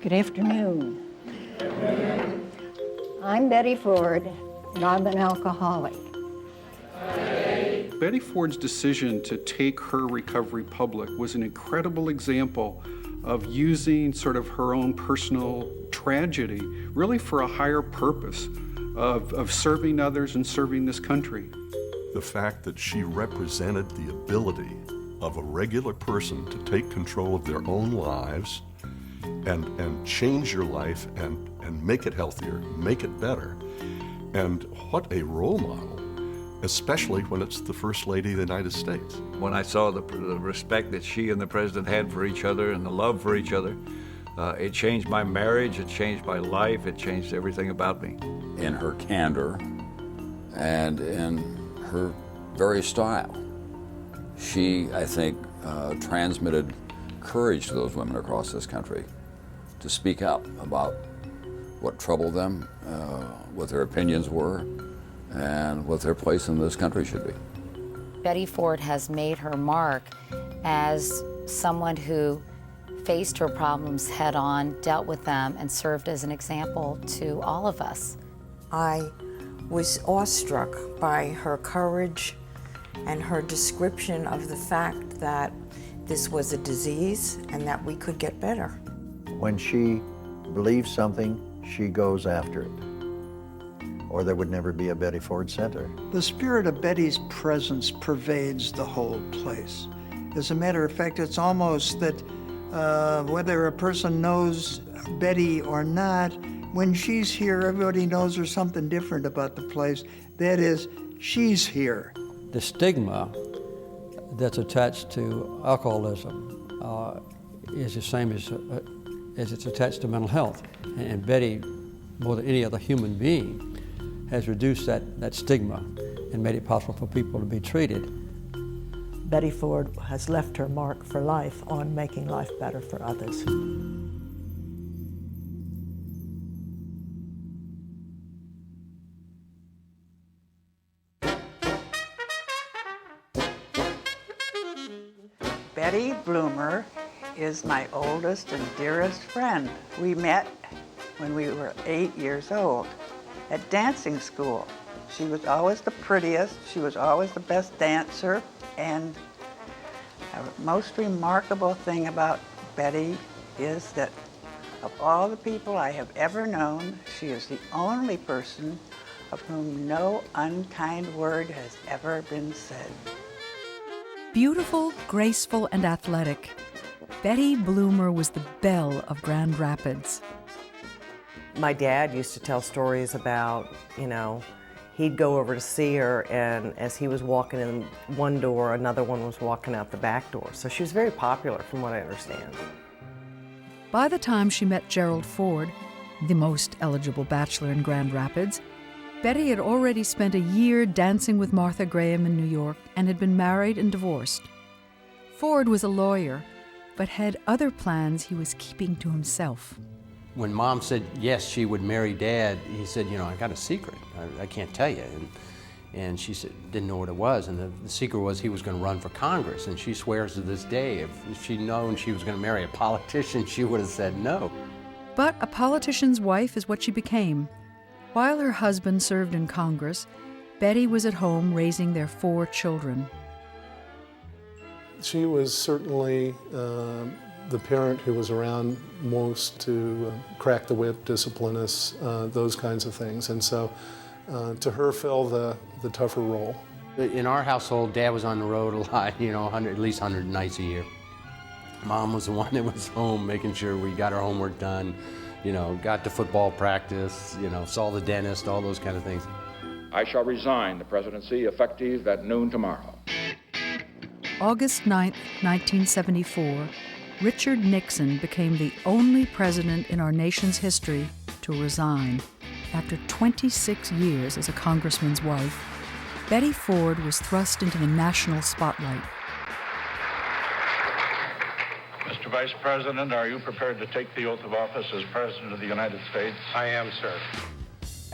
Good afternoon. I'm Betty Ford, and I'm an alcoholic. Betty Ford's decision to take her recovery public was an incredible example of using sort of her own personal tragedy really for a higher purpose of serving others and serving this country. The fact that she represented the ability of a regular person to take control of their own lives and change your life and make it healthier, make it better. And what a role model, especially when it's the First Lady of the United States. When I saw the respect that she and the President had for each other and the love for each other, it changed my marriage, it changed my life, it changed everything about me. In her candor and in her very style, she, I think, transmitted courage to those women across this country to speak up about what troubled them, what their opinions were, and what their place in this country should be. Betty Ford has made her mark as someone who faced her problems head on, dealt with them, and served as an example to all of us. I was awestruck by her courage and her description of the fact that this was a disease and that we could get better. When she believes something, she goes after it, or there would never be a Betty Ford Center. The spirit of Betty's presence pervades the whole place. As a matter of fact, it's almost that whether a person knows Betty or not, when she's here, everybody knows there's something different about the place. That is, she's here. The stigma that's attached to alcoholism is the same as it's attached to mental health. And Betty, more than any other human being, has reduced that stigma and made it possible for people to be treated. Betty Ford has left her mark for life on making life better for others. Betty Bloomer is my oldest and dearest friend. We met when we were 8 years old at dancing school. She was always the prettiest, she was always the best dancer, and the most remarkable thing about Betty is that of all the people I have ever known, she is the only person of whom no unkind word has ever been said. Beautiful, graceful, and athletic, Betty Bloomer was the belle of Grand Rapids. My dad used to tell stories about, he'd go over to see her, and as he was walking in one door, another one was walking out the back door. So she was very popular, from what I understand. By the time she met Gerald Ford, the most eligible bachelor in Grand Rapids, Betty had already spent a year dancing with Martha Graham in New York and had been married and divorced. Ford was a lawyer, but had other plans he was keeping to himself. When Mom said yes, she would marry Dad, he said, I got a secret. I can't tell you. And she said, didn't know what it was. And the secret was he was going to run for Congress. And she swears to this day, if she'd known she was going to marry a politician, she would have said no. But a politician's wife is what she became. While her husband served in Congress, Betty was at home raising their 4 children. She was certainly the parent who was around most to crack the whip, discipline us, those kinds of things. And so to her fell the tougher role. In our household, Dad was on the road a lot, at least 100 nights a year. Mom was the one that was home making sure we got our homework done, got to football practice, saw the dentist, all those kind of things. I shall resign the presidency effective at noon tomorrow. August 9, 1974, Richard Nixon became the only president in our nation's history to resign. After 26 years as a congressman's wife, Betty Ford was thrust into the national spotlight. Mr. Vice President, are you prepared to take the oath of office as President of the United States? I am, sir.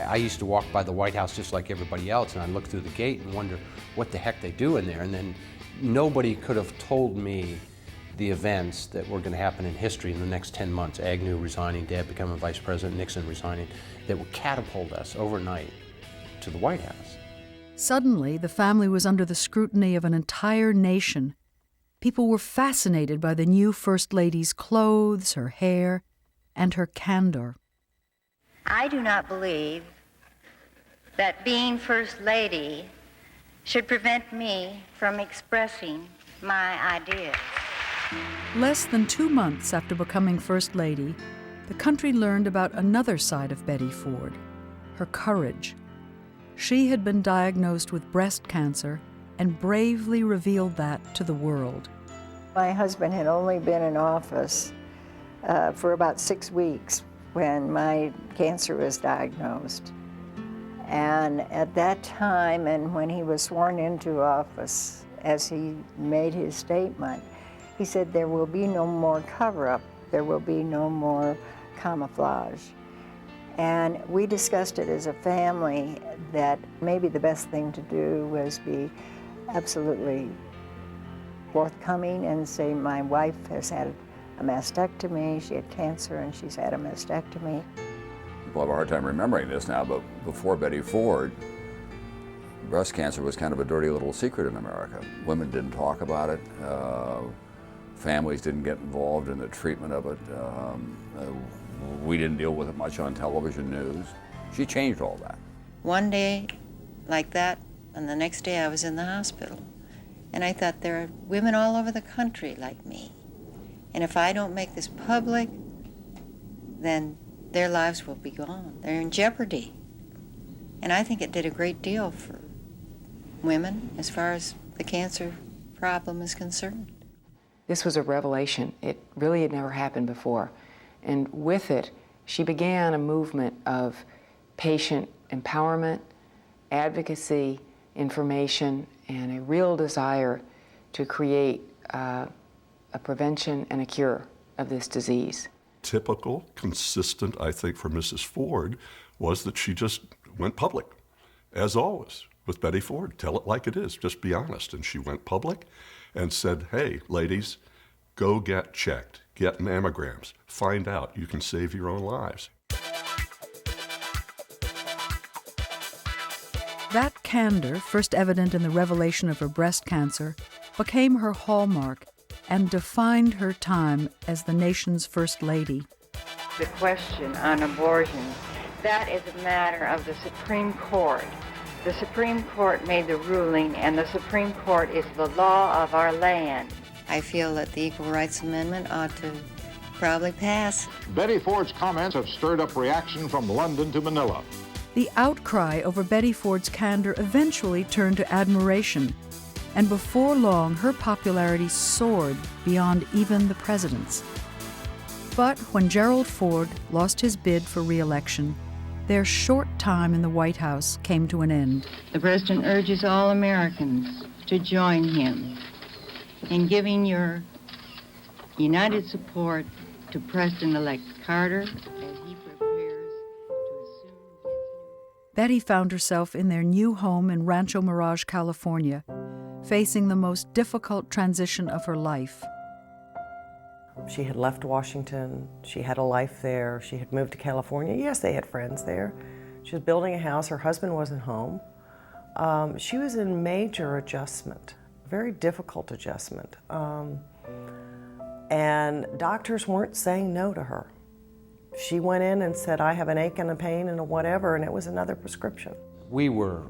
I used to walk by the White House just like everybody else, and I'd look through the gate and wonder what the heck they do in there. And then nobody could have told me the events that were going to happen in history in the next 10 months, Agnew resigning, Dad becoming vice president, Nixon resigning, that would catapult us overnight to the White House. Suddenly, the family was under the scrutiny of an entire nation. People were fascinated by the new First Lady's clothes, her hair, and her candor. I do not believe that being First Lady should prevent me from expressing my ideas. Less than 2 months after becoming First Lady, the country learned about another side of Betty Ford, her courage. She had been diagnosed with breast cancer and bravely revealed that to the world. My husband had only been in office for about 6 weeks when my cancer was diagnosed. And at that time, and when he was sworn into office, as he made his statement, he said, there will be no more cover-up, there will be no more camouflage. And we discussed it as a family that maybe the best thing to do was be absolutely forthcoming and say, my wife has had a mastectomy, she had cancer and she's had a mastectomy. People have a hard time remembering this now, but before Betty Ford, breast cancer was kind of a dirty little secret in America. Women didn't talk about it. Families didn't get involved in the treatment of it. We didn't deal with it much on television news. She changed all that. One day like that, and the next day I was in the hospital. And I thought, there are women all over the country like me. And if I don't make this public, then their lives will be gone. They're in jeopardy. And I think it did a great deal for women as far as the cancer problem is concerned. This was a revelation. It really had never happened before. And with it, she began a movement of patient empowerment, advocacy, information, and a real desire to create a prevention and a cure of this disease. Typical, consistent, I think, for Mrs. Ford was that she just went public, as always, with Betty Ford. Tell it like it is, just be honest. And she went public and said, hey, ladies, go get checked, get mammograms, find out, you can save your own lives. That candor, first evident in the revelation of her breast cancer, became her hallmark and defined her time as the nation's First Lady. The question on abortion, that is a matter of the Supreme Court. The Supreme Court made the ruling, and the Supreme Court is the law of our land. I feel that the Equal Rights Amendment ought to probably pass. Betty Ford's comments have stirred up reaction from London to Manila. The outcry over Betty Ford's candor eventually turned to admiration, and before long her popularity soared beyond even the president's. But when Gerald Ford lost his bid for re-election, their short time in the White House came to an end. The President urges all Americans to join him in giving your united support to President-elect Carter as he prepares to assume. Betty found herself in their new home in Rancho Mirage, California, facing the most difficult transition of her life. She had left Washington, she had a life there, she had moved to California. Yes, they had friends there. She was building a house, her husband wasn't home. She was in major adjustment, very difficult adjustment. And doctors weren't saying no to her. She went in and said, I have an ache and a pain and a whatever, and it was another prescription. We were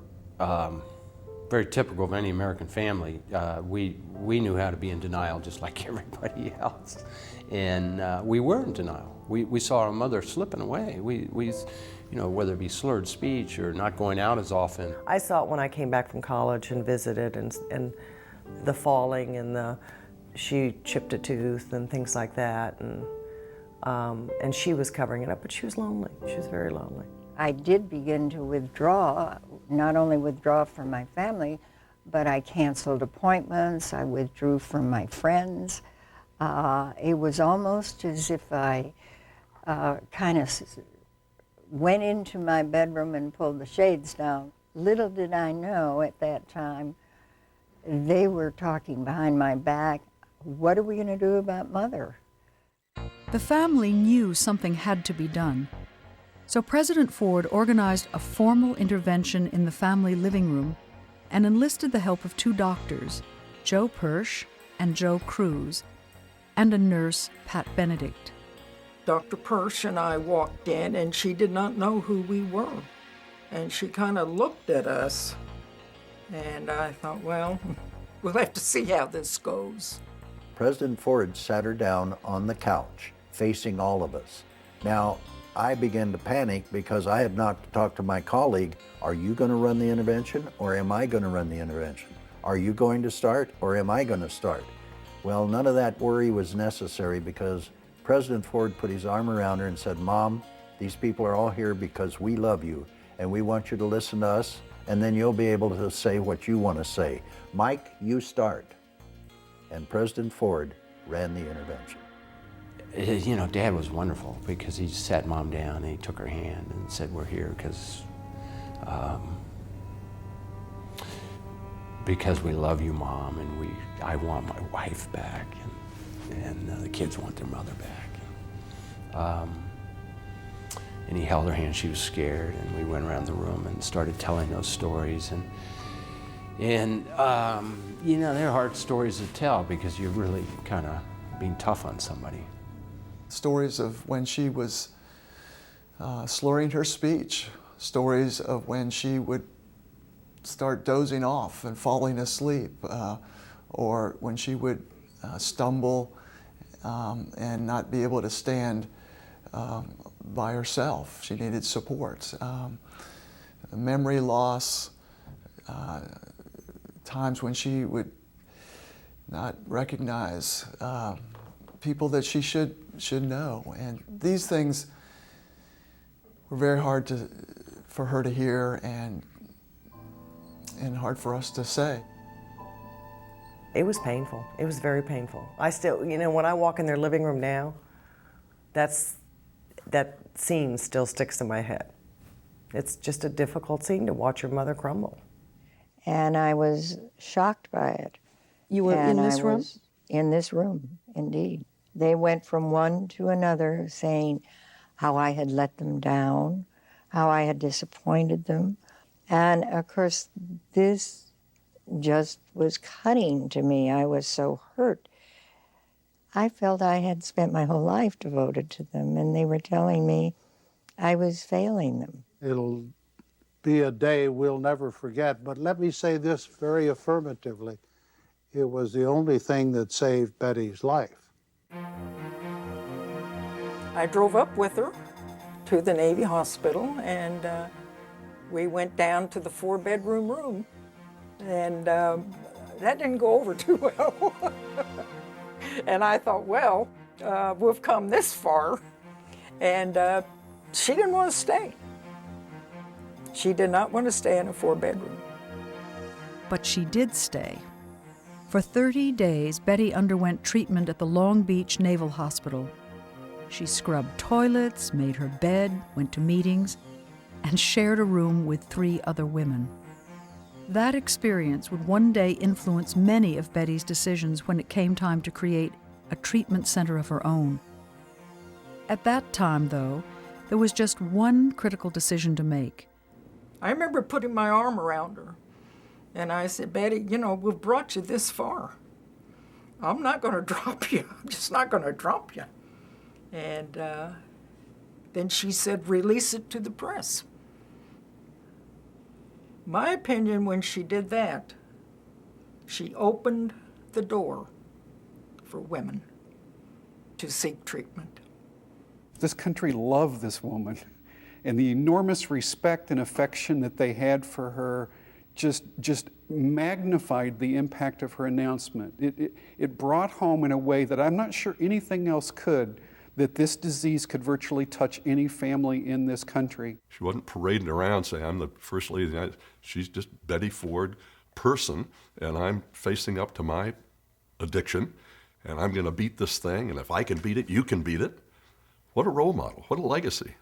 very typical of any American family. We knew how to be in denial just like everybody else. And we were in denial. We saw our mother slipping away. We whether it be slurred speech or not going out as often. I saw it when I came back from college and visited, and the falling and she chipped a tooth and things like that. And she was covering it up, but she was lonely. She was very lonely. I did begin to withdraw, not only withdraw from my family, but I canceled appointments, I withdrew from my friends. It was almost as if I kind of went into my bedroom and pulled the shades down. Little did I know at that time, they were talking behind my back what are we going to do about Mother? The family knew something had to be done. So President Ford organized a formal intervention in the family living room and enlisted the help of 2 doctors, Joe Persh and Joe Cruz, and a nurse, Pat Benedict. Dr. Persh and I walked in, and she did not know who we were. And she kind of looked at us, and I thought, well, we'll have to see how this goes. President Ford sat her down on the couch, facing all of us. Now, I began to panic because I had not talked to my colleague, are you going to run the intervention or am I going to run the intervention? Are you going to start or am I going to start? Well, none of that worry was necessary because President Ford put his arm around her and said, Mom, these people are all here because we love you and we want you to listen to us, and then you'll be able to say what you want to say. Mike, you start. And President Ford ran the intervention. You know, Dad was wonderful because he sat Mom down and he took her hand and said, we're here because we love you, Mom, and I want my wife back, and the kids want their mother back. And he held her hand. She was scared, and we went around the room and started telling those stories. And you know, they're hard stories to tell because you're really kind of being tough on somebody. Stories of when she was slurring her speech, stories of when she would start dozing off and falling asleep, or when she would stumble and not be able to stand by herself. She needed support. Memory loss, times when she would not recognize people that she should know. And these things were very hard for her to hear and hard for us to say. It was painful. It was very painful. I still, you know, when I walk in their living room now, that scene still sticks in my head. It's just a difficult scene to watch your mother crumble. And I was shocked by it. You were in this room? In this room, indeed. They went from one to another saying how I had let them down, how I had disappointed them. And of course, this just was cutting to me. I was so hurt. I felt I had spent my whole life devoted to them, and they were telling me I was failing them. It'll be a day we'll never forget, but let me say this very affirmatively. It was the only thing that saved Betty's life. I drove up with her to the Navy hospital, and we went down to the 4-bedroom room, and that didn't go over too well. And I thought, well, we've come this far, and she didn't want to stay. She did not want to stay in a 4-bedroom. But she did stay. For 30 days, Betty underwent treatment at the Long Beach Naval Hospital. She scrubbed toilets, made her bed, went to meetings, and shared a room with 3 other women. That experience would one day influence many of Betty's decisions when it came time to create a treatment center of her own. At that time, though, there was just one critical decision to make. I remember putting my arm around her, and I said, Betty, you know, we've brought you this far. I'm not going to drop you. I'm just not going to drop you. And then she said, release it to the press. My opinion, when she did that, she opened the door for women to seek treatment. This country loved this woman, and the enormous respect and affection that they had for her just magnified the impact of her announcement. It brought home in a way that I'm not sure anything else could, that this disease could virtually touch any family in this country. She wasn't parading around saying, I'm the First Lady of the United States. She's just Betty Ford, person, and I'm facing up to my addiction, and I'm going to beat this thing, and if I can beat it, you can beat it. What a role model. What a legacy.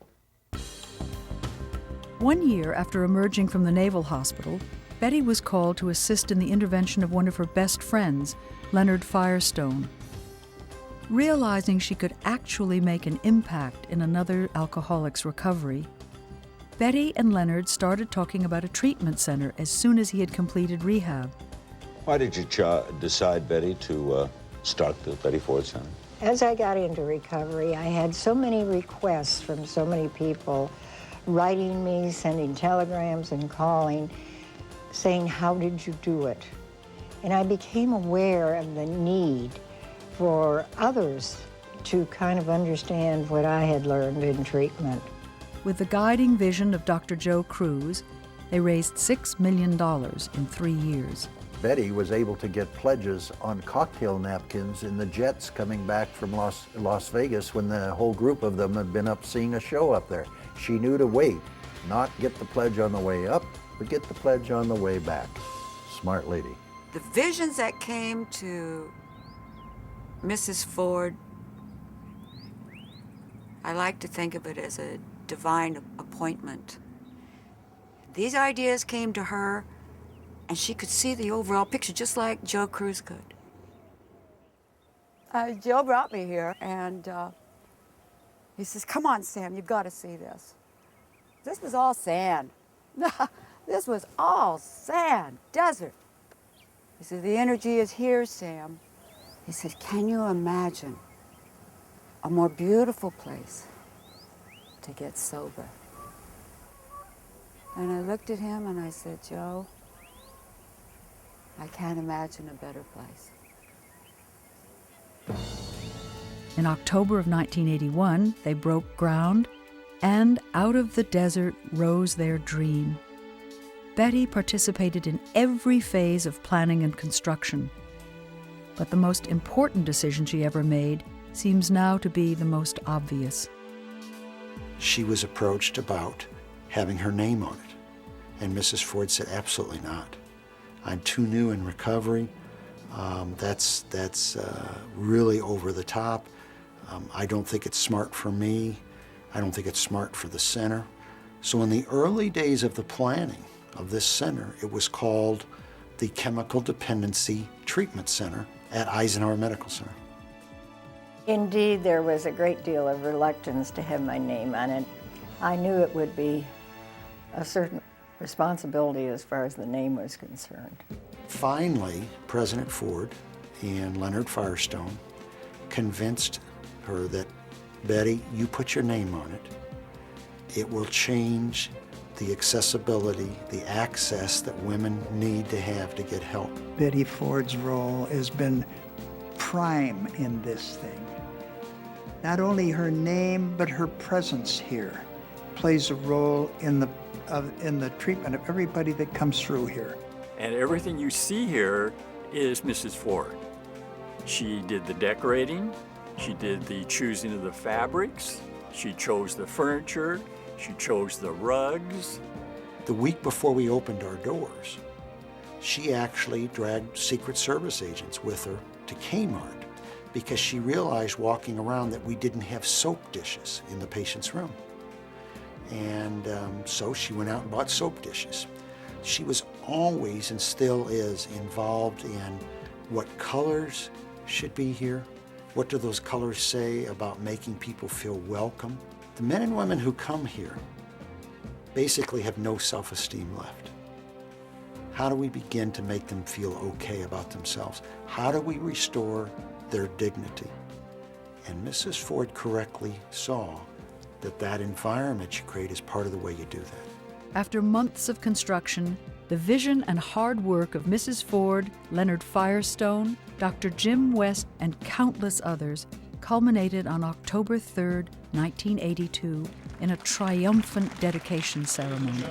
1 year after emerging from the Naval Hospital, Betty was called to assist in the intervention of one of her best friends, Leonard Firestone. Realizing she could actually make an impact in another alcoholic's recovery, Betty and Leonard started talking about a treatment center as soon as he had completed rehab. Why did you decide, Betty, to start the Betty Ford Center? As I got into recovery, I had so many requests from so many people writing me, sending telegrams and calling, saying, how did you do it? And I became aware of the need for others to kind of understand what I had learned in treatment. With the guiding vision of Dr. Joe Cruz, they raised $6 million in 3 years. Betty was able to get pledges on cocktail napkins in the jets coming back from Las Vegas when the whole group of them had been up seeing a show up there. She knew to wait, not get the pledge on the way up, but get the pledge on the way back. Smart lady. The visions that came to Mrs. Ford, I like to think of it as a divine appointment. These ideas came to her, and she could see the overall picture just like Joe Cruz could. Joe brought me here, and he says, come on, Sam, you've got to see this. This was all sand. This was all sand, desert. He said, the energy is here, Sam. He said, can you imagine a more beautiful place to get sober? And I looked at him and I said, Joe, I can't imagine a better place. In October of 1981, they broke ground, and out of the desert rose their dream. Betty participated in every phase of planning and construction. But the most important decision she ever made seems now to be the most obvious. She was approached about having her name on it, and Mrs. Ford said, absolutely not. I'm too new in recovery. That's really over the top. I don't think it's smart for me. I don't think it's smart for the center. So in the early days of the planning of this center, it was called the Chemical Dependency Treatment Center at Eisenhower Medical Center. Indeed, there was a great deal of reluctance to have my name on it. I knew it would be a certain responsibility as far as the name was concerned. Finally, President Ford and Leonard Firestone convinced her that, Betty, you put your name on it. It will change the accessibility, the access that women need to have to get help. Betty Ford's role has been prime in this thing. Not only her name, but her presence here plays a role in the treatment of everybody that comes through here. And everything you see here is Mrs. Ford. She did the decorating, she did the choosing of the fabrics, she chose the furniture, she chose the rugs. The week before we opened our doors, she actually dragged Secret Service agents with her to Kmart because she realized walking around that we didn't have soap dishes in the patient's room. And so she went out and bought soap dishes. She was always and still is involved in what colors should be here. What do those colors say about making people feel welcome? The men and women who come here basically have no self-esteem left. How do we begin to make them feel okay about themselves? How do we restore their dignity? And Mrs. Ford correctly saw that that environment you create is part of the way you do that. After months of construction, the vision and hard work of Mrs. Ford, Leonard Firestone, Dr. Jim West, and countless others culminated on October 3, 1982, in a triumphant dedication ceremony.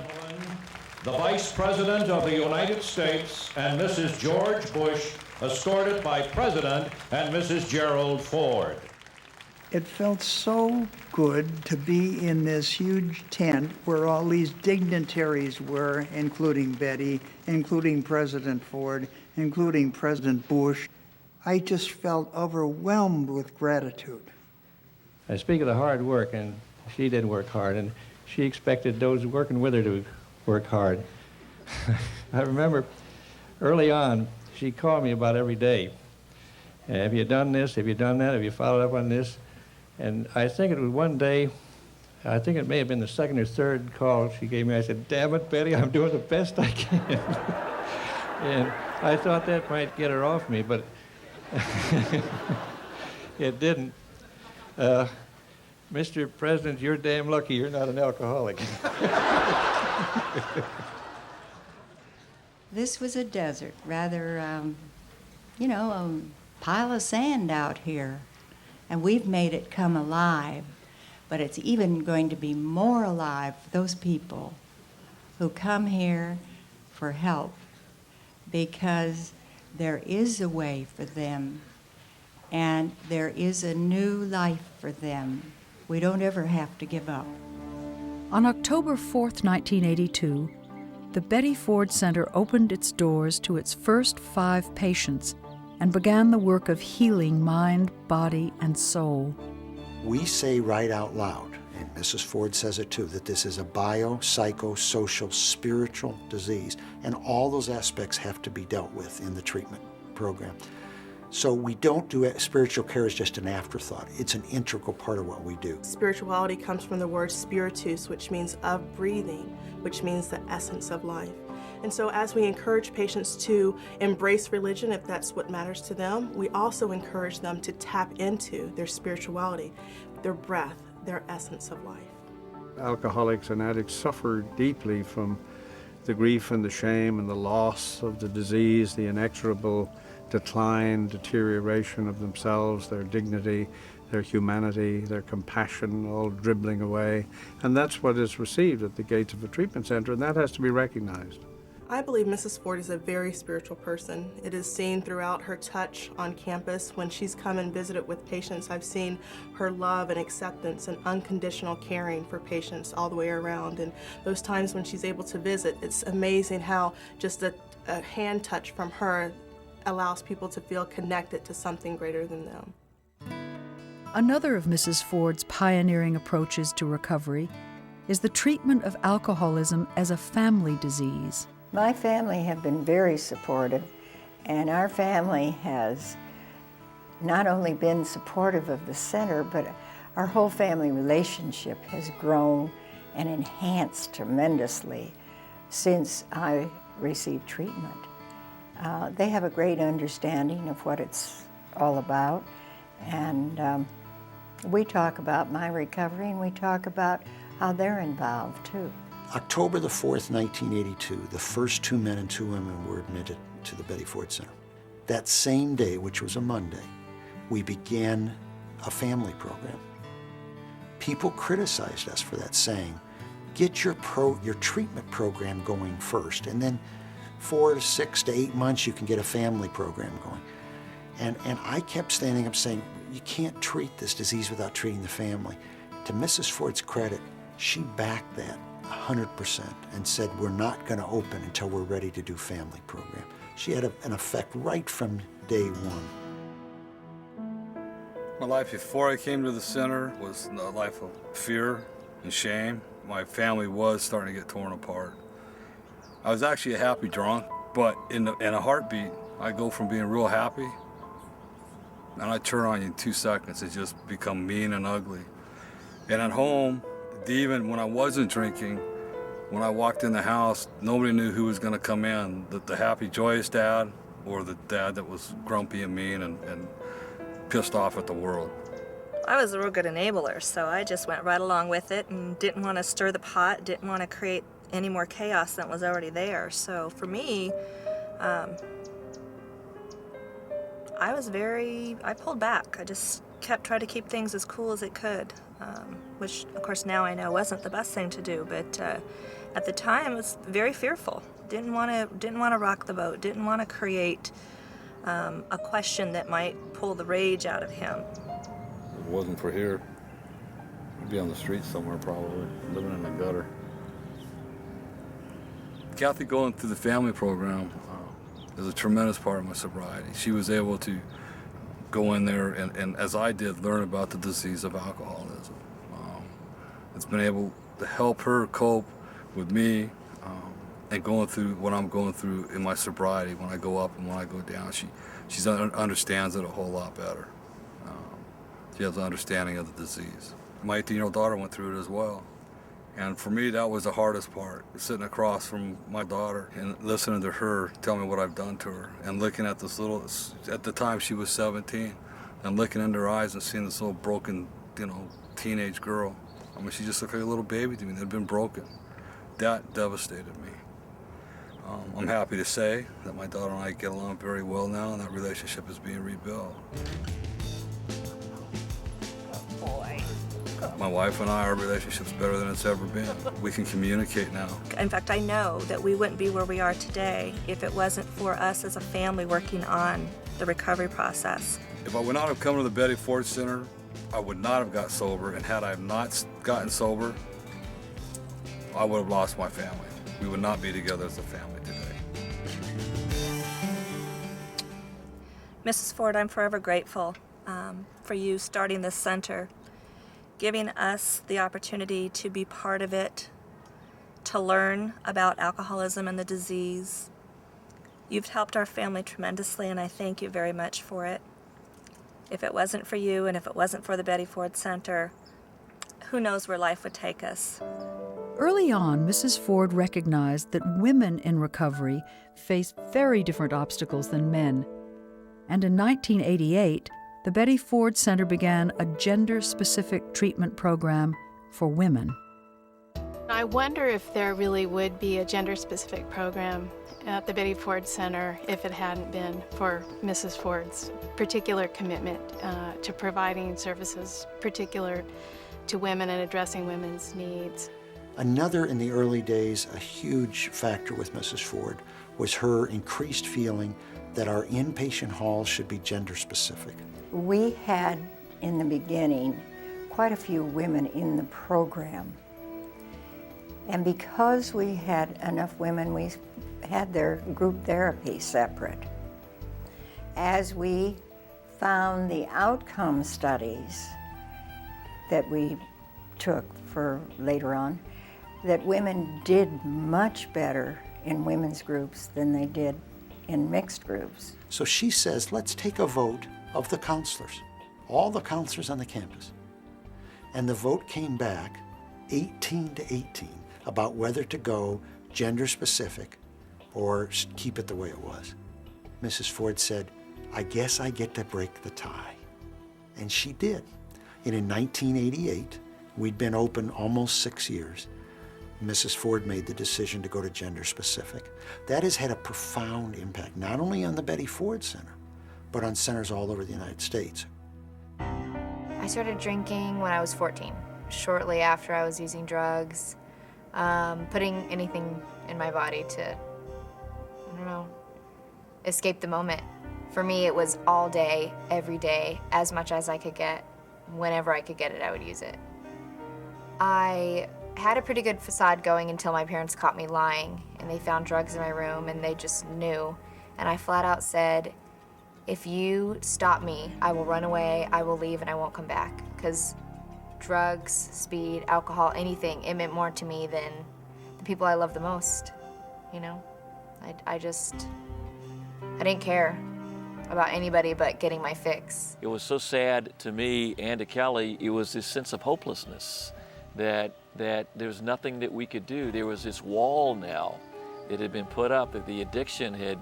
The Vice President of the United States and Mrs. George Bush, escorted by President and Mrs. Gerald Ford. It felt so good to be in this huge tent where all these dignitaries were, including Betty, including President Ford, including President Bush. I just felt overwhelmed with gratitude. I speak of the hard work, and she did work hard, and she expected those working with her to work hard. I remember early on, she called me about every day, Have you done this? Have you done that? Have you followed up on this? And I think it was one day, I think it may have been the second or third call she gave me. I said, damn it, Betty, I'm doing the best I can. And I thought that might get her off me, but it didn't. Mr. President, you're damn lucky you're not an alcoholic. This was a desert, rather, you know, a pile of sand out here. And we've made it come alive. But it's even going to be more alive for those people who come here for help, because there is a way for them, and there is a new life for them. We don't ever have to give up. On October 4th, 1982, the Betty Ford Center opened its doors to its first 5 patients and began the work of healing mind, body, and soul. We say right out loud, and Mrs. Ford says it too, that this is a bio-psycho-social spiritual disease, and all those aspects have to be dealt with in the treatment program. So we don't do it, spiritual care is just an afterthought. It's an integral part of what we do. Spirituality comes from the word spiritus, which means of breathing, which means the essence of life. And so as we encourage patients to embrace religion, if that's what matters to them, we also encourage them to tap into their spirituality, their breath, their essence of life. Alcoholics and addicts suffer deeply from the grief and the shame and the loss of the disease, the inexorable decline, deterioration of themselves, their dignity, their humanity, their compassion, all dribbling away. And that's what is received at the gates of a treatment center, and that has to be recognized. I believe Mrs. Ford is a very spiritual person. It is seen throughout her touch on campus. When she's come and visited with patients, I've seen her love and acceptance and unconditional caring for patients all the way around. And those times when she's able to visit, it's amazing how just a hand touch from her allows people to feel connected to something greater than them. Another of Mrs. Ford's pioneering approaches to recovery is the treatment of alcoholism as a family disease. My family have been very supportive, and our family has not only been supportive of the center, but our whole family relationship has grown and enhanced tremendously since I received treatment. They have a great understanding of what it's all about, and we talk about my recovery, and we talk about how they're involved too. October the 4th, 1982, the first 2 men and 2 women were admitted to the Betty Ford Center. That same day, which was a Monday, we began a family program. People criticized us for that, saying, get your treatment program going first, and then 4 to 6 to 8 months you can get a family program going. And I kept standing up saying, you can't treat this disease without treating the family. To Mrs. Ford's credit, she backed that 100% and said, we're not going to open until we're ready to do family program. She had an effect right from day one. My life before I came to the center was a life of fear and shame. My family was starting to get torn apart. I was actually a happy drunk, but in a heartbeat, I go from being real happy, and I turn on you in 2 seconds. It just become mean and ugly. And at home, even when I wasn't drinking, when I walked in the house, nobody knew who was going to come in, the happy, joyous dad or the dad that was grumpy and mean and pissed off at the world. I was a real good enabler, so I just went right along with it and didn't want to stir the pot, didn't want to create any more chaos than was already there. So for me, I pulled back. I just kept trying to keep things as cool as it could, which of course now I know wasn't the best thing to do, but at the time I was very fearful. Didn't want to rock the boat, didn't want to create a question that might pull the rage out of him. If it wasn't for here, I'd be on the street somewhere probably, living in the gutter. Kathy going through the family program is a tremendous part of my sobriety. She was able to go in there and as I did, learn about the disease of alcoholism. It's been able to help her cope with me and going through what I'm going through in my sobriety, when I go up and when I go down, she understands it a whole lot better. She has an understanding of the disease. My 18-year-old daughter went through it as well. And for me, that was the hardest part, sitting across from my daughter and listening to her tell me what I've done to her, and looking at this little, at the time she was 17, and looking into her eyes and seeing this little broken, teenage girl. I mean, she just looked like a little baby to me that had been broken. That devastated me. I'm happy to say that my daughter and I get along very well now, and that relationship is being rebuilt. My wife and I, our relationship's better than it's ever been. We can communicate now. In fact, I know that we wouldn't be where we are today if it wasn't for us as a family working on the recovery process. If I would not have come to the Betty Ford Center, I would not have got sober, and had I not gotten sober, I would have lost my family. We would not be together as a family today. Mrs. Ford, I'm forever grateful for you starting this center, giving us the opportunity to be part of it, to learn about alcoholism and the disease. You've helped our family tremendously, and I thank you very much for it. If it wasn't for you and if it wasn't for the Betty Ford Center, who knows where life would take us. Early on, Mrs. Ford recognized that women in recovery face very different obstacles than men. And in 1988, the Betty Ford Center began a gender-specific treatment program for women. I wonder if there really would be a gender-specific program at the Betty Ford Center if it hadn't been for Mrs. Ford's particular commitment to providing services particular to women and addressing women's needs. Another, in the early days, a huge factor with Mrs. Ford was her increased feeling that our inpatient halls should be gender specific. We had, in the beginning, quite a few women in the program. And because we had enough women, we had their group therapy separate. As we found the outcome studies that we took for later on, that women did much better in women's groups than they did in mixed groups. So she says, let's take a vote of the counselors, all the counselors on the campus. And the vote came back 18 to 18 about whether to go gender specific or keep it the way it was. Mrs. Ford said, I guess I get to break the tie. And she did. And in 1988, we'd been open almost 6 years. Mrs. Ford made the decision to go to gender specific. That has had a profound impact, not only on the Betty Ford Center, but on centers all over the United States. I started drinking when I was 14, shortly after I was using drugs, putting anything in my body to, escape the moment. For me, it was all day, every day, as much as I could get. Whenever I could get it, I would use it. I had a pretty good facade going until my parents caught me lying, and they found drugs in my room, and they just knew. And I flat out said, if you stop me, I will run away, I will leave, and I won't come back. Because drugs, speed, alcohol, anything, it meant more to me than the people I love the most, I didn't care about anybody but getting my fix. It was so sad to me and to Kelly. It was this sense of hopelessness that there's nothing that we could do. There was this wall now that had been put up, that the addiction had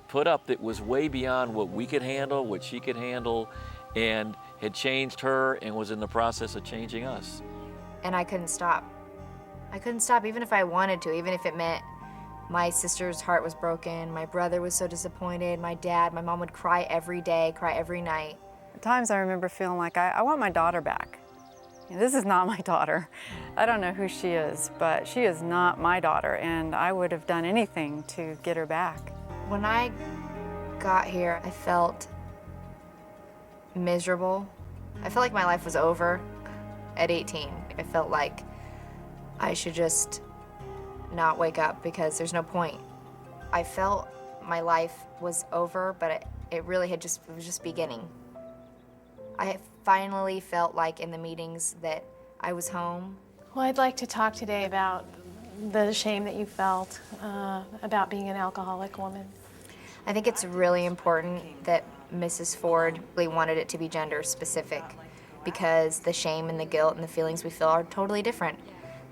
put up, that was way beyond what we could handle, what she could handle, and had changed her and was in the process of changing us. And I couldn't stop. I couldn't stop even if I wanted to, even if it meant my sister's heart was broken, my brother was so disappointed, my dad, my mom would cry every day, cry every night. At times I remember feeling like I want my daughter back. This is not my daughter. I don't know who she is, but she is not my daughter, and I would have done anything to get her back. When I got here, I felt miserable. I felt like my life was over at 18. I felt like I should just not wake up because there's no point. I felt my life was over, but it really it was just beginning. I finally felt like in the meetings that I was home. Well, I'd like to talk today about the shame that you felt about being an alcoholic woman? I think it's really important that Mrs. Ford really wanted it to be gender specific, because the shame and the guilt and the feelings we feel are totally different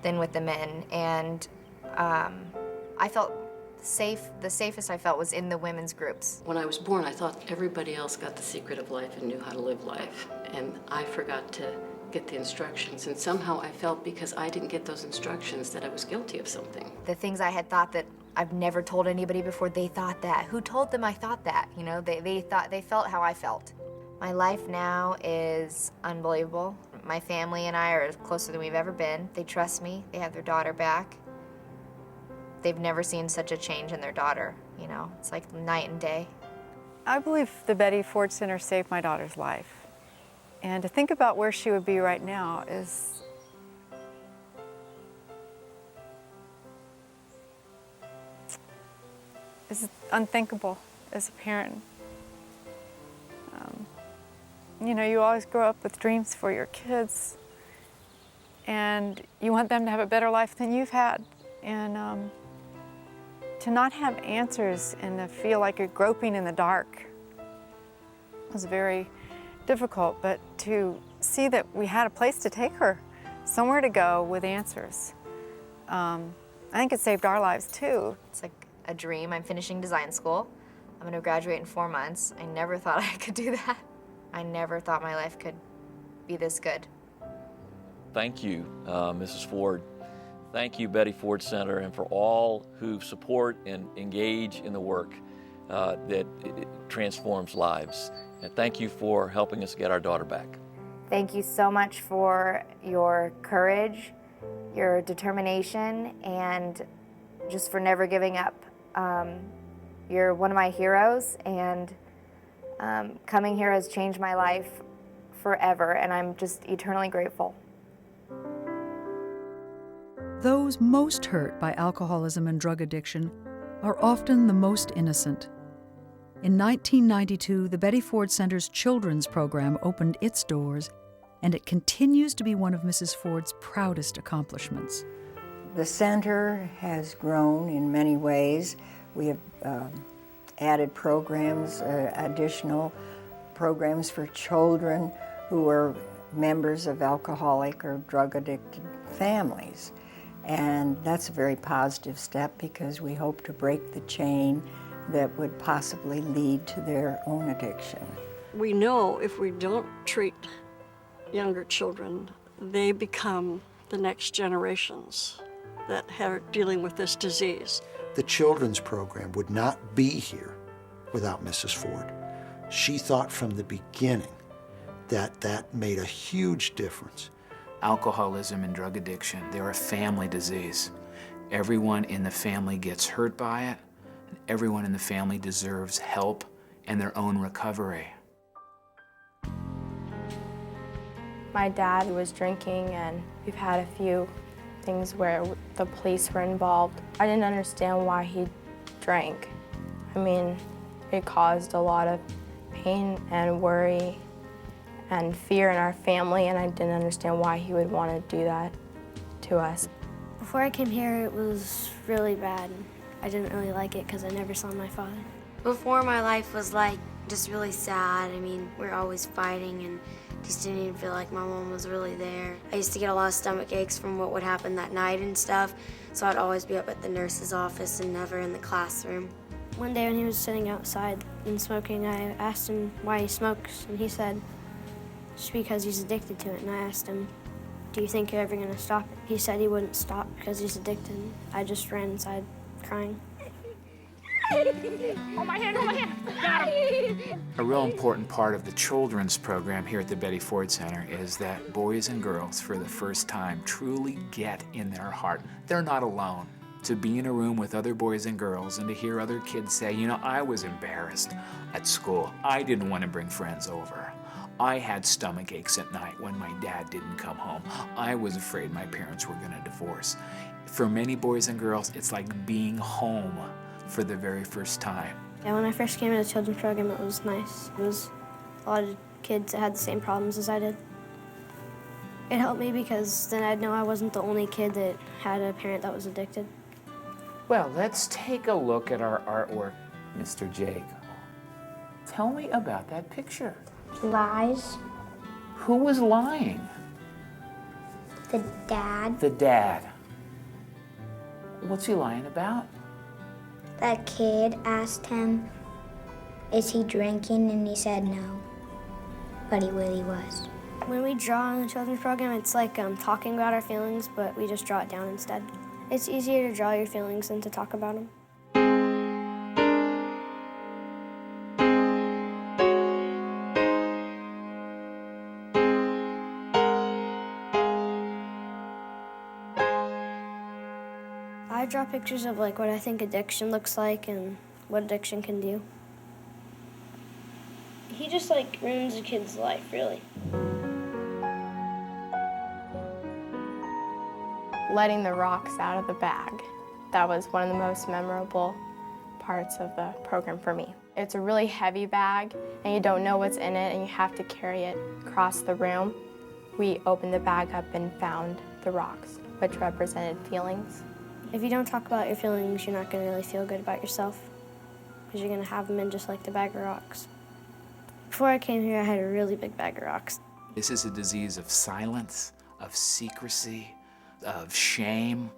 than with the men. And I felt safe. The safest I felt was in the women's groups. When I was born, I thought everybody else got the secret of life and knew how to live life. And I forgot to get the instructions. And somehow I felt because I didn't get those instructions that I was guilty of something. The things I had thought that I've never told anybody before, they thought that. Who told them I thought that? You know, they felt how I felt. My life now is unbelievable. My family and I are closer than we've ever been. They trust me. They have their daughter back. They've never seen such a change in their daughter. You know, it's like night and day. I believe the Betty Ford Center saved my daughter's life. And to think about where she would be right now is unthinkable as a parent. You know, you always grow up with dreams for your kids, and you want them to have a better life than you've had. And to not have answers and to feel like you're groping in the dark was very difficult, but to see that we had a place to take her, somewhere to go with answers. I think it saved our lives too. It's like a dream. I'm finishing design school. I'm gonna graduate in 4 months. I never thought I could do that. I never thought my life could be this good. Thank you, Mrs. Ford. Thank you, Betty Ford Center, and for all who support and engage in the work that transforms lives. And thank you for helping us get our daughter back. Thank you so much for your courage, your determination, and just for never giving up. You're one of my heroes, and coming here has changed my life forever, and I'm just eternally grateful. Those most hurt by alcoholism and drug addiction are often the most innocent. In 1992, the Betty Ford Center's children's program opened its doors, and it continues to be one of Mrs. Ford's proudest accomplishments. The center has grown in many ways. We have added programs, additional programs for children who are members of alcoholic or drug-addicted families. And that's a very positive step because we hope to break the chain that would possibly lead to their own addiction. We know if we don't treat younger children, they become the next generations that are dealing with this disease. The children's program would not be here without Mrs. Ford. She thought from the beginning that that made a huge difference. Alcoholism and drug addiction, they're a family disease. Everyone in the family gets hurt by it, and everyone in the family deserves help and their own recovery. My dad was drinking, and we've had a few things where the police were involved. I didn't understand why he drank. I mean, it caused a lot of pain and worry and fear in our family, and I didn't understand why he would want to do that to us. Before I came here, it was really bad. I didn't really like it because I never saw my father. Before, my life was like just really sad. I mean, we were always fighting and just didn't even feel like my mom was really there. I used to get a lot of stomach aches from what would happen that night and stuff, so I'd always be up at the nurse's office and never in the classroom. One day when he was sitting outside and smoking, I asked him why he smokes, and he said, just because he's addicted to it. And I asked him, do you think you're ever gonna stop it? He said he wouldn't stop because he's addicted. I just ran inside crying. Hold my hand, hold my hand. Got him. A real important part of the children's program here at the Betty Ford Center is that boys and girls, for the first time, truly get in their heart. They're not alone. To be in a room with other boys and girls and to hear other kids say, you know, I was embarrassed at school. I didn't want to bring friends over. I had stomach aches at night when my dad didn't come home. I was afraid my parents were going to divorce. For many boys and girls, it's like being home for the very first time. Yeah, when I first came to the children's program, it was nice. It was a lot of kids that had the same problems as I did. It helped me because then I'd know I wasn't the only kid that had a parent that was addicted. Well, let's take a look at our artwork, Mr. Jake. Tell me about that picture. Lies. Who was lying? The dad. The dad. What's he lying about? That kid asked him, is he drinking? And he said no, but he really was. When we draw in the children's program, it's like talking about our feelings, but we just draw it down instead. It's easier to draw your feelings than to talk about them. I draw pictures of like what I think addiction looks like and what addiction can do. He just like ruins a kid's life, really. Letting the rocks out of the bag. That was one of the most memorable parts of the program for me. It's a really heavy bag and you don't know what's in it and you have to carry it across the room. We opened the bag up and found the rocks, which represented feelings. If you don't talk about your feelings, you're not going to really feel good about yourself because you're going to have them in just like the bag of rocks. Before I came here, I had a really big bag of rocks. This is a disease of silence, of secrecy, of shame,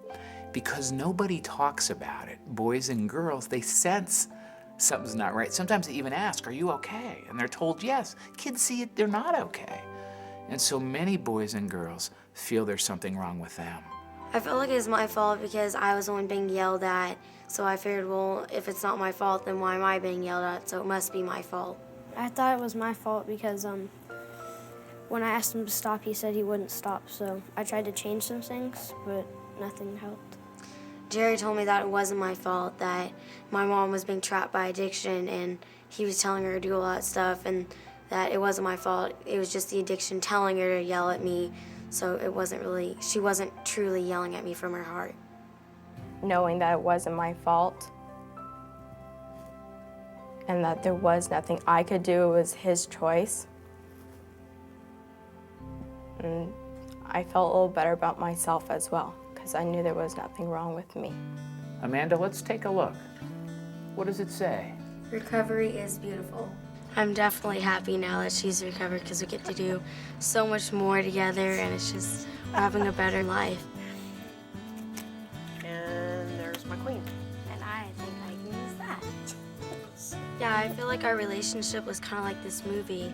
because nobody talks about it. Boys and girls, they sense something's not right. Sometimes they even ask, are you okay? And they're told yes. Kids see it, they're not okay. And so many boys and girls feel there's something wrong with them. I felt like it was my fault because I was the one being yelled at. So I figured, well, if it's not my fault, then why am I being yelled at? So it must be my fault. I thought it was my fault because when I asked him to stop, he said he wouldn't stop. So I tried to change some things, but nothing helped. Jerry told me that it wasn't my fault, that my mom was being trapped by addiction and he was telling her to do all that stuff and that it wasn't my fault. It was just the addiction telling her to yell at me. So it wasn't really, she wasn't truly yelling at me from her heart. Knowing that it wasn't my fault and that there was nothing I could do, it was his choice. And I felt a little better about myself as well because I knew there was nothing wrong with me. Amanda, let's take a look. What does it say? Recovery is beautiful. I'm definitely happy now that she's recovered because we get to do so much more together and it's just having a better life. And there's my queen. And I think I can use that. Yeah, I feel like our relationship was kind of like this movie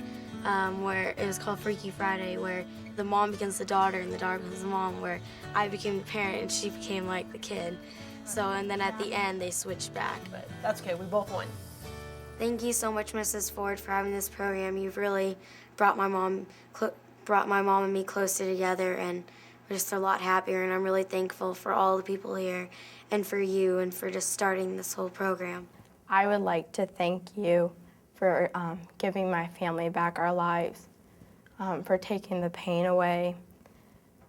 where it was called Freaky Friday, where the mom becomes the daughter and the daughter becomes the mom, where I became the parent and she became like the kid. So, and then at the end they switched back. But that's okay, we both won. Thank you so much, Mrs. Ford, for having this program. You've really brought my mom and me closer together, and we're just a lot happier. And I'm really thankful for all the people here, and for you, and for just starting this whole program. I would like to thank you for giving my family back our lives, for taking the pain away,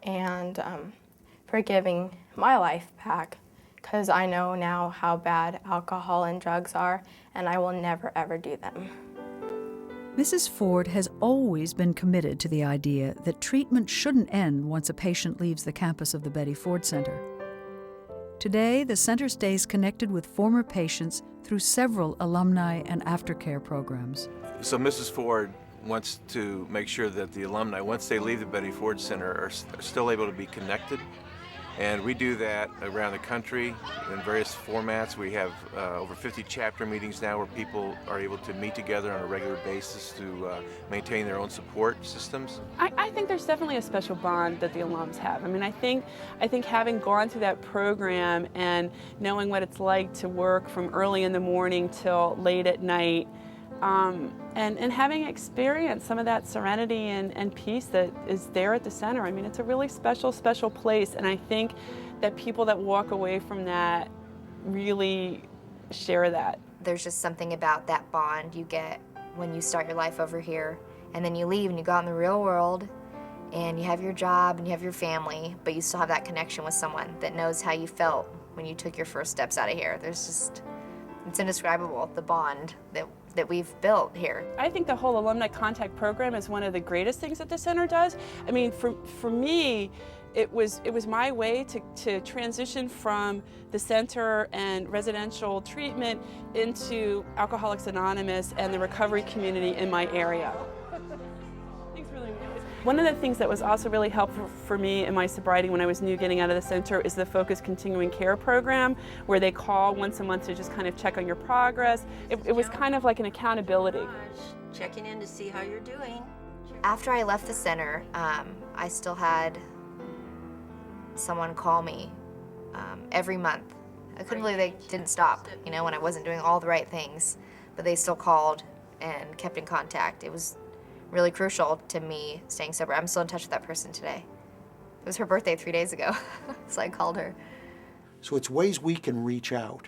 and for giving my life back. Because I know now how bad alcohol and drugs are, and I will never, ever do them. Mrs. Ford has always been committed to the idea that treatment shouldn't end once a patient leaves the campus of the Betty Ford Center. Today, the center stays connected with former patients through several alumni and aftercare programs. So Mrs. Ford wants to make sure that the alumni, once they leave the Betty Ford Center, are still able to be connected. And we do that around the country in various formats. We have over 50 chapter meetings now where people are able to meet together on a regular basis to maintain their own support systems. I think there's definitely a special bond that the alums have. I mean, I think having gone through that program and knowing what it's like to work from early in the morning till late at night, and having experienced some of that serenity and peace that is there at the center. I mean, it's a really special, special place, and I think that people that walk away from that really share that. There's just something about that bond you get when you start your life over here, and then you leave and you go out in the real world, and you have your job and you have your family, but you still have that connection with someone that knows how you felt when you took your first steps out of here. There's just, it's indescribable, the bond that that we've built here. I think the whole alumni contact program is one of the greatest things that the center does. I mean, for me, it was my way to transition from the center and residential treatment into Alcoholics Anonymous and the recovery community in my area. One of the things that was also really helpful for me in my sobriety when I was new getting out of the center is the Focus Continuing Care program, where they call once a month to just kind of check on your progress. It was kind of like an accountability. Checking in to see how you're doing. After I left the center, I still had someone call me every month. I couldn't believe they didn't stop, you know, when I wasn't doing all the right things, but they still called and kept in contact. It was really crucial to me staying sober. I'm still in touch with that person today. It was her birthday 3 days ago, so I called her. So it's ways we can reach out.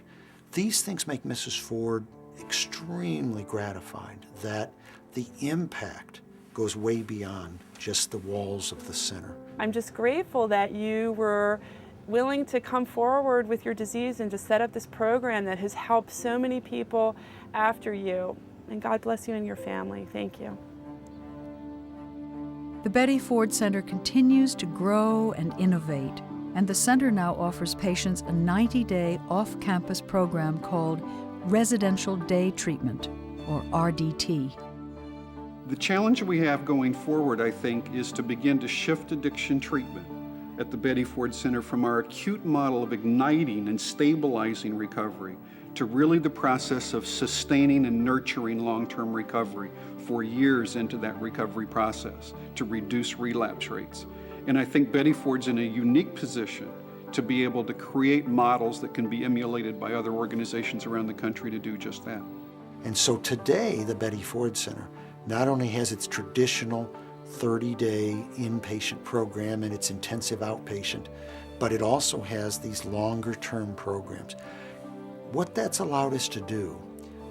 These things make Mrs. Ford extremely gratified that the impact goes way beyond just the walls of the center. I'm just grateful that you were willing to come forward with your disease and to set up this program that has helped so many people after you. And God bless you and your family. Thank you. The Betty Ford Center continues to grow and innovate, and the center now offers patients a 90-day off-campus program called Residential Day Treatment, or RDT. The challenge we have going forward, I think, is to begin to shift addiction treatment at the Betty Ford Center from our acute model of igniting and stabilizing recovery to really the process of sustaining and nurturing long-term recovery for years into that recovery process to reduce relapse rates. And I think Betty Ford's in a unique position to be able to create models that can be emulated by other organizations around the country to do just that. And so today, the Betty Ford Center not only has its traditional 30-day inpatient program and its intensive outpatient, but it also has these longer-term programs. What that's allowed us to do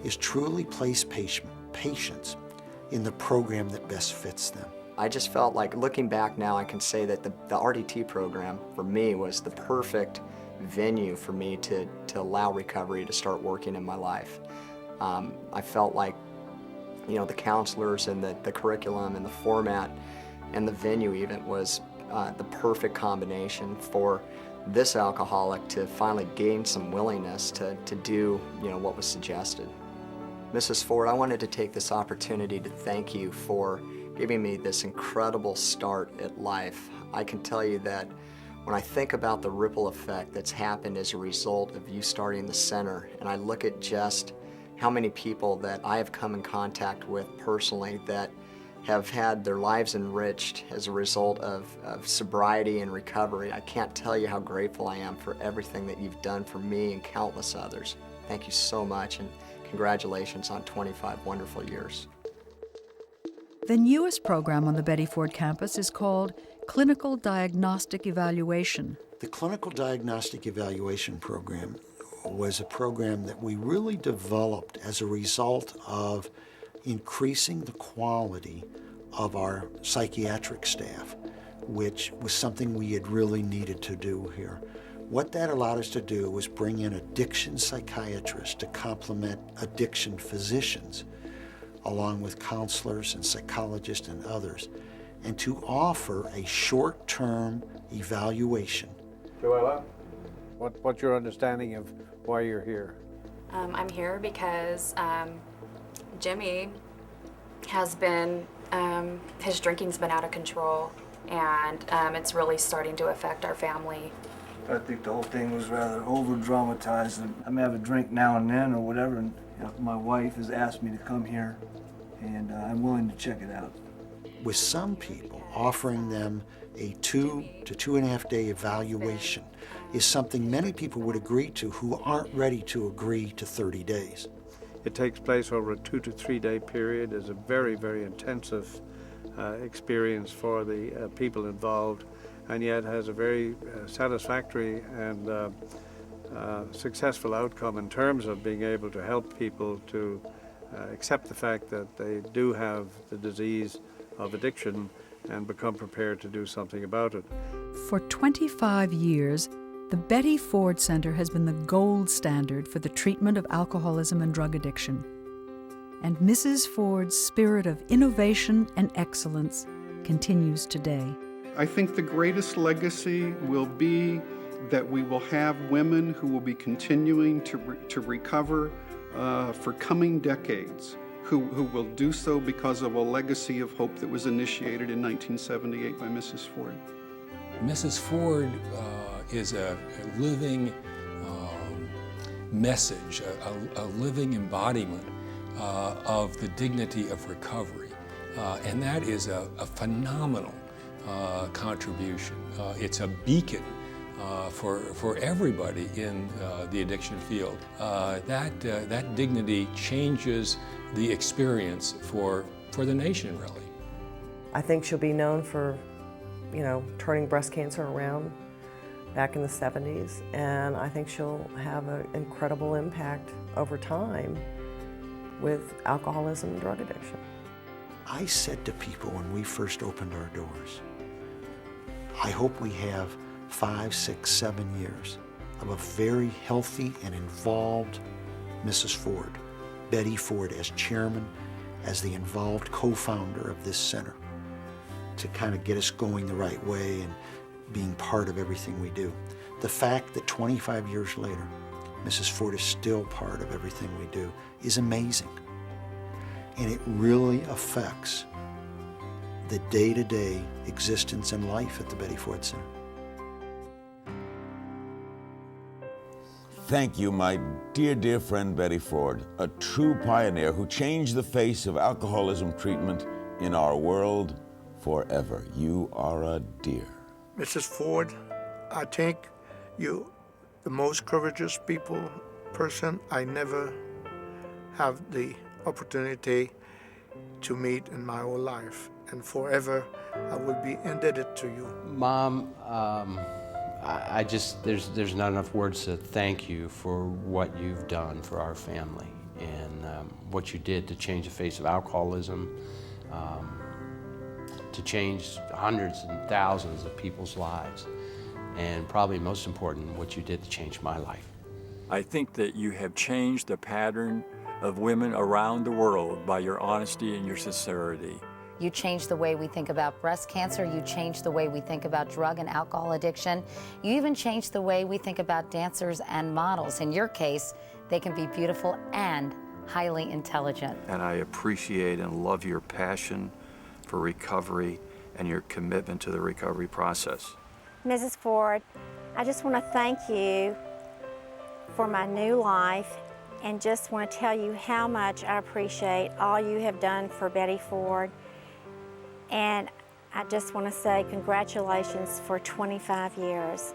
is truly place patients in the program that best fits them. I just felt like, looking back now, I can say that the RDT program for me was the perfect venue for me to allow recovery to start working in my life. I felt like, you know, the counselors and the curriculum and the format and the venue even was the perfect combination for this alcoholic to finally gain some willingness to do, you know, what was suggested. Mrs. Ford, I wanted to take this opportunity to thank you for giving me this incredible start at life. I can tell you that when I think about the ripple effect that's happened as a result of you starting the center, and I look at just how many people that I have come in contact with personally that have had their lives enriched as a result of sobriety and recovery, I can't tell you how grateful I am for everything that you've done for me and countless others. Thank you so much, and congratulations on 25 wonderful years. The newest program on the Betty Ford campus is called Clinical Diagnostic Evaluation. The Clinical Diagnostic Evaluation program was a program that we really developed as a result of increasing the quality of our psychiatric staff, which was something we had really needed to do here. What that allowed us to do was bring in addiction psychiatrists to complement addiction physicians, along with counselors and psychologists and others, and to offer a short-term evaluation. Joella, what's your understanding of why you're here? I'm here because Jimmy has been, his drinking's been out of control, and it's really starting to affect our family. I think the whole thing was rather over-dramatized. I may have a drink now and then or whatever, and you know, my wife has asked me to come here, and I'm willing to check it out. With some people, offering them a 2 to 2.5 day evaluation is something many people would agree to who aren't ready to agree to 30 days. It takes place over a 2 to 3 day period. It's a very, very intensive experience for the people involved, and yet has a very satisfactory and successful outcome in terms of being able to help people to accept the fact that they do have the disease of addiction and become prepared to do something about it. For 25 years, the Betty Ford Center has been the gold standard for the treatment of alcoholism and drug addiction. And Mrs. Ford's spirit of innovation and excellence continues today. I think the greatest legacy will be that we will have women who will be continuing to recover for coming decades, who will do so because of a legacy of hope that was initiated in 1978 by Mrs. Ford. Mrs. Ford is a living message, a living embodiment of the dignity of recovery. And that is a phenomenal contribution. It's a beacon for everybody in the addiction field. That dignity changes the experience for the nation, really. I think she'll be known for, turning breast cancer around back in the 70s, and I think she'll have an incredible impact over time with alcoholism and drug addiction. I said to people when we first opened our doors, I hope we have 5, 6, 7 years of a very healthy and involved Mrs. Ford, Betty Ford as chairman, as the involved co-founder of this center, to kind of get us going the right way and being part of everything we do. The fact that 25 years later, Mrs. Ford is still part of everything we do is amazing. And it really affects the day-to-day existence and life at the Betty Ford Center. Thank you, my dear, dear friend Betty Ford, a true pioneer who changed the face of alcoholism treatment in our world forever. You are a dear. Mrs. Ford, I think you the most courageous person I never have the opportunity to meet in my whole life, and forever I will be indebted to you. Mom, there's not enough words to thank you for what you've done for our family and what you did to change the face of alcoholism, to change hundreds and thousands of people's lives, and probably most important, what you did to change my life. I think that you have changed the pattern of women around the world by your honesty and your sincerity. You changed the way we think about breast cancer. You changed the way we think about drug and alcohol addiction. You even changed the way we think about dancers and models. In your case, they can be beautiful and highly intelligent. And I appreciate and love your passion for recovery and your commitment to the recovery process. Mrs. Ford, I just want to thank you for my new life and just want to tell you how much I appreciate all you have done for Betty Ford. And I just want to say congratulations for 25 years.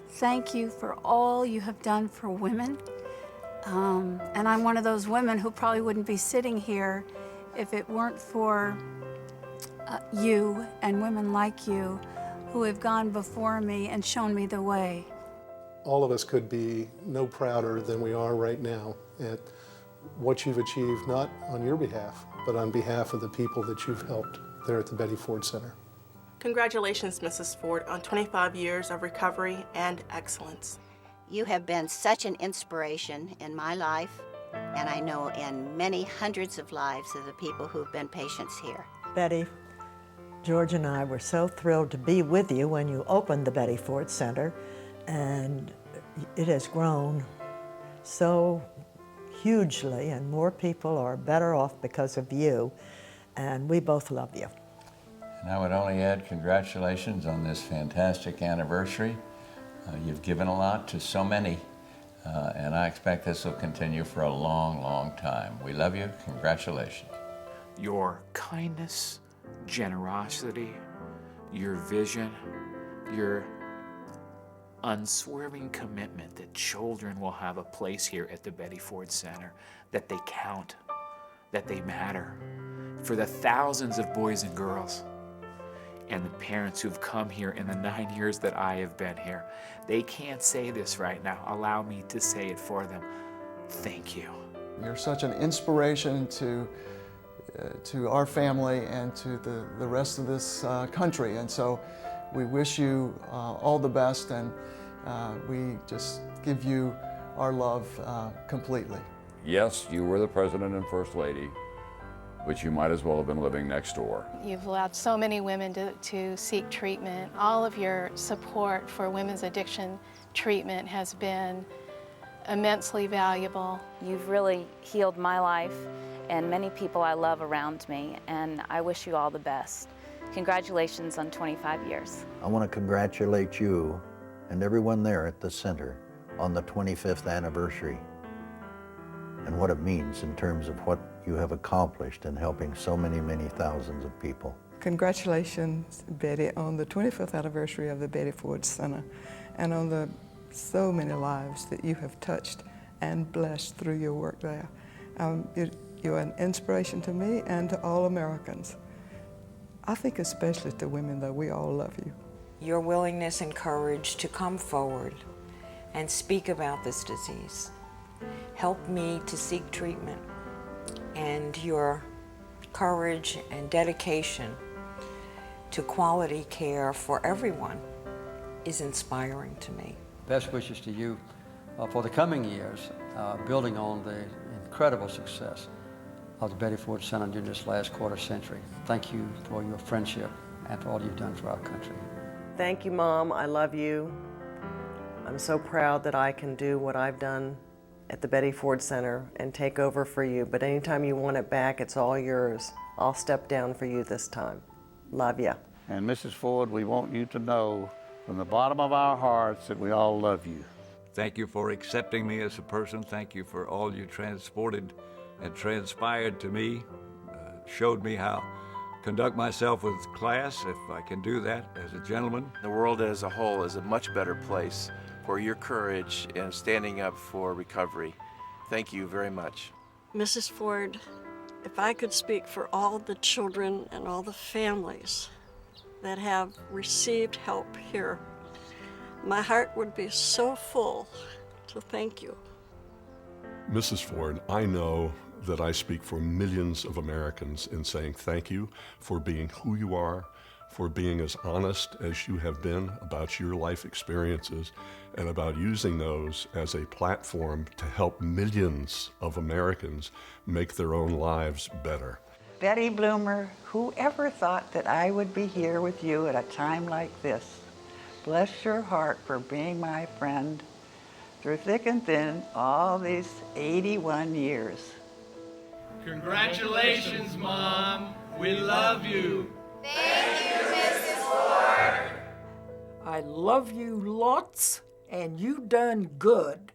Thank you for all you have done for women. And I'm one of those women who probably wouldn't be sitting here if it weren't for you and women like you who have gone before me and shown me the way. All of us could be no prouder than we are right now at what you've achieved, not on your behalf, but on behalf of the people that you've helped there at the Betty Ford Center. Congratulations, Mrs. Ford, on 25 years of recovery and excellence. You have been such an inspiration in my life, and I know in many hundreds of lives of the people who've been patients here. Betty, George and I were so thrilled to be with you when you opened the Betty Ford Center, and it has grown so hugely, and more people are better off because of you, and we both love you. And I would only add congratulations on this fantastic anniversary. You've given a lot to so many, and I expect this will continue for a long, long time. We love you. Congratulations. Your kindness, generosity, your vision, your unswerving commitment that children will have a place here at the Betty Ford Center, that they count, that they matter. For the thousands of boys and girls and the parents who've come here in the 9 years that I have been here, they can't say this right now. Allow me to say it for them. Thank you. You're such an inspiration to our family and to the rest of this country, and so we wish you all the best, and we just give you our love completely. Yes, you were the President and First Lady, but you might as well have been living next door. You've allowed so many women to seek treatment. All of your support for women's addiction treatment has been immensely valuable. You've really healed my life and many people I love around me, and I wish you all the best. Congratulations on 25 years. I want to congratulate you and everyone there at the center on the 25th anniversary and what it means in terms of what you have accomplished in helping so many, many thousands of people. Congratulations, Betty, on the 25th anniversary of the Betty Ford Center and on the so many lives that you have touched and blessed through your work there. You're an inspiration to me and to all Americans. I think especially to women, though, we all love you. Your willingness and courage to come forward and speak about this disease helped me to seek treatment, and your courage and dedication to quality care for everyone is inspiring to me. Best wishes to you for the coming years, building on the incredible success of the Betty Ford Center during this last quarter century. Thank you for your friendship and for all you've done for our country. Thank you, Mom. I love you. I'm so proud that I can do what I've done at the Betty Ford Center and take over for you. But anytime you want it back, it's all yours. I'll step down for you this time. Love ya. And Mrs. Ford, we want you to know from the bottom of our hearts that we all love you. Thank you for accepting me as a person. Thank you for all you transported and transpired to me, showed me how to conduct myself with class, if I can do that as a gentleman. The world as a whole is a much better place for your courage in standing up for recovery. Thank you very much. Mrs. Ford, if I could speak for all the children and all the families that have received help here, my heart would be so full to thank you. Mrs. Ford, I know that I speak for millions of Americans in saying thank you for being who you are, for being as honest as you have been about your life experiences, and about using those as a platform to help millions of Americans make their own lives better. Betty Bloomer, whoever thought that I would be here with you at a time like this? Bless your heart for being my friend through thick and thin all these 81 years. Congratulations, Mom. We love you. Thank you, Mrs. Ford. I love you lots, and you done good.